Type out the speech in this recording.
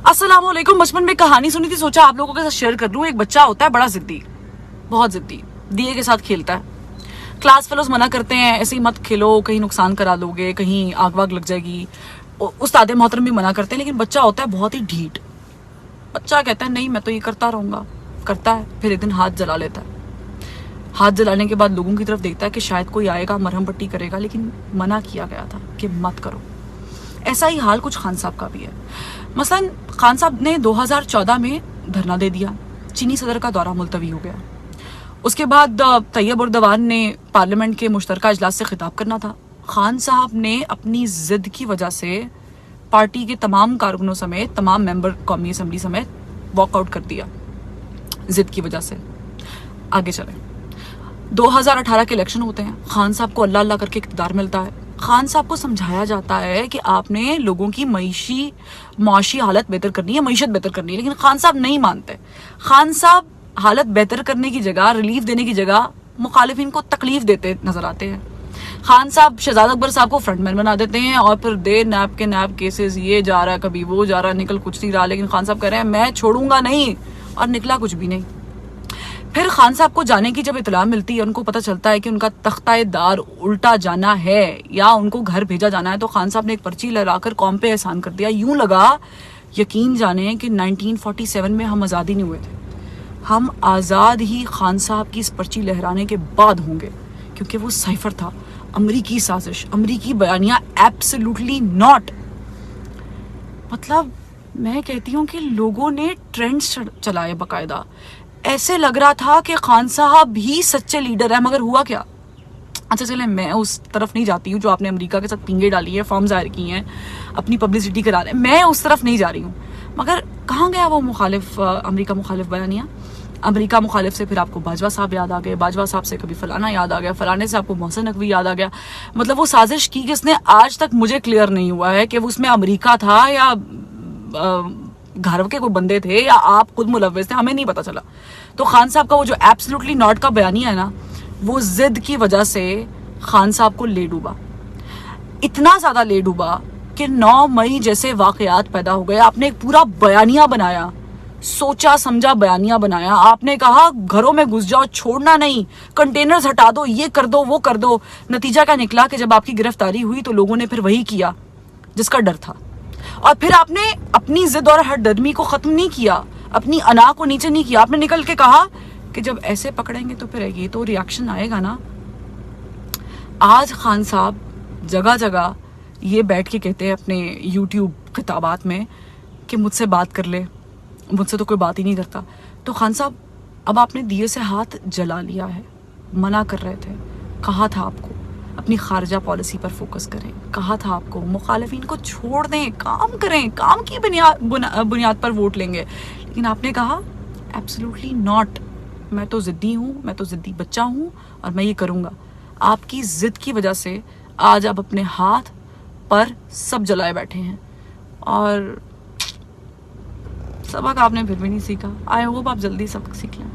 अस्सलाम वालेकुम। बचपन में कहानी सुनी थी, सोचा आप लोगों के साथ शेयर कर लूं। एक बच्चा होता है बड़ा जिद्दी, बहुत जिद्दी, दिए के साथ खेलता है। क्लास फेलोज मना करते हैं, ऐसे ही मत खेलो, कहीं नुकसान करा लोगे, कहीं आग वाग लग जाएगी। उस्ताद मोहतरम भी मना करते हैं, लेकिन बच्चा होता है बहुत ही ढीठ। बच्चा कहता है नहीं मैं तो ये करता रहूंगा, करता है। फिर एक दिन हाथ जला लेता है। हाथ जलाने के बाद लोगों की तरफ देखता है कि शायद कोई आएगा, मरहम पट्टी करेगा, लेकिन मना किया गया था कि मत करो। ऐसा ही हाल कुछ खान साहब का भी है। मसलन खान साहब ने 2014 में धरना दे दिया, चीनी सदर का दौरा मुलतवी हो गया। उसके बाद तैयब उर्दवान ने पार्लियामेंट के मुश्तरका इजलास से खिताब करना था। खान साहब ने अपनी जिद की वजह से पार्टी के तमाम कारकुनों समेत, तमाम मेंबर कौमी असम्बली समेत वॉकआउट कर दिया, जिद की वजह से। आगे चले, 2018 के इलेक्शन होते हैं। खान साहब को अल्लाह अल्लाह करके इक़्तिदार मिलता है। खान साहब को समझाया जाता है कि आपने लोगों की माशी हालत बेहतर करनी है, मईशत बेहतर करनी है, लेकिन खान साहब नहीं मानते। खान साहब हालत बेहतर करने की जगह, रिलीफ देने की जगह मुखालिफिन को तकलीफ देते नजर आते हैं। खान साहब शहजाद अकबर साहब को फ्रंटमैन बना देते हैं और फिर दे नैप के नैप केसेस, ये जा रहा है कभी वो जा रहा है, निकल कुछ नहीं रहा। लेकिन खान साहब कह रहे हैं मैं छोड़ूंगा नहीं, और निकला कुछ भी नहीं। फिर खान साहब को जाने की जब इतला मिलती है, उनको पता चलता है कि उनका तख्ता-ए-दार उल्टा जाना है या उनको घर भेजा जाना है, तो खान साहब ने एक पर्ची लहराकर कौम पे एहसान कर दिया। यूं लगा यकीन जाने कि 1947 में हम आज़ादी नहीं हुए थे, हम आज़ाद ही खान साहब की इस पर्ची लहराने के बाद होंगे, क्योंकि वो साइफर था, अमरीकी साजिश, अमरीकी बयानिया, एब्सोल्युटली नॉट। मतलब मैं कहती हूँ कि लोगों ने ट्रेंड्स चलाए बाकायदा। ऐसे लग रहा था कि खान साहब ही सच्चे लीडर है, मगर हुआ क्या? अच्छा चले, मैं उस तरफ नहीं जाती हूँ जो आपने अमेरिका के साथ पिंगे डाली है, फॉर्म जाहिर की हैं, अपनी पब्लिसिटी करा रहे हैं, मैं उस तरफ नहीं जा रही हूँ। मगर कहाँ गया वो मुखालिफ, अमेरिका मुखालिफ बयानिया? अमेरिका मुखालिफ से फिर आपको बाजवा साहब याद आ गए, बाजवा साहब से कभी फलाना याद आ गया, फलाने से आपको मोहसिन नकवी याद आ गया। मतलब वो साजिश की किसने, आज तक मुझे क्लियर नहीं हुआ है कि वो उसमें अमेरिका था या घर के कोई बंदे थे या आप खुद मुलव्विस थे, हमें नहीं पता चला। तो खान साहब का वो जो एब्सोल्युटली नॉट का बयानिया है ना, वो जिद की वजह से खान साहब को ले डूबा, इतना ज्यादा ले डूबा कि 9 मई जैसे वाकयात पैदा हो गए। आपने एक पूरा बयानिया बनाया, सोचा समझा बयानिया बनाया। आपने कहा घरों में घुस जाओ, छोड़ना नहीं, कंटेनर्स हटा दो, ये कर दो, वो कर दो। नतीजा क्या निकला कि जब आपकी गिरफ्तारी हुई तो लोगों ने फिर वही किया जिसका डर था। और फिर आपने अपनी जिद और हरदर्मी को खत्म नहीं किया, अपनी अना को नीचे नहीं किया। आपने निकल के कहा कि जब ऐसे पकड़ेंगे तो फिर ये तो रिएक्शन आएगा ना। आज खान साहब जगह जगह ये बैठ के कहते हैं अपने यूट्यूब खिताबात में कि मुझसे बात कर ले, मुझसे तो कोई बात ही नहीं करता। तो खान साहब, अब आपने दिए से हाथ जला लिया है। मना कर रहे थे, कहा था आपको अपनी खारजा पॉलिसी पर फोकस करें, कहा था आपको मुखालिफिन को छोड़ दें, काम करें, काम की बुनियाद पर वोट लेंगे, लेकिन आपने कहा एब्सोल्युटली नॉट, मैं तो जिद्दी हूँ, मैं तो जिद्दी बच्चा हूँ और मैं ये करूँगा। आपकी जिद की वजह से आज आप अपने हाथ पर सब जलाए बैठे हैं और सबक आपने फिर भी नहीं सीखा। आई होप आप जल्दी सबक सीख लें।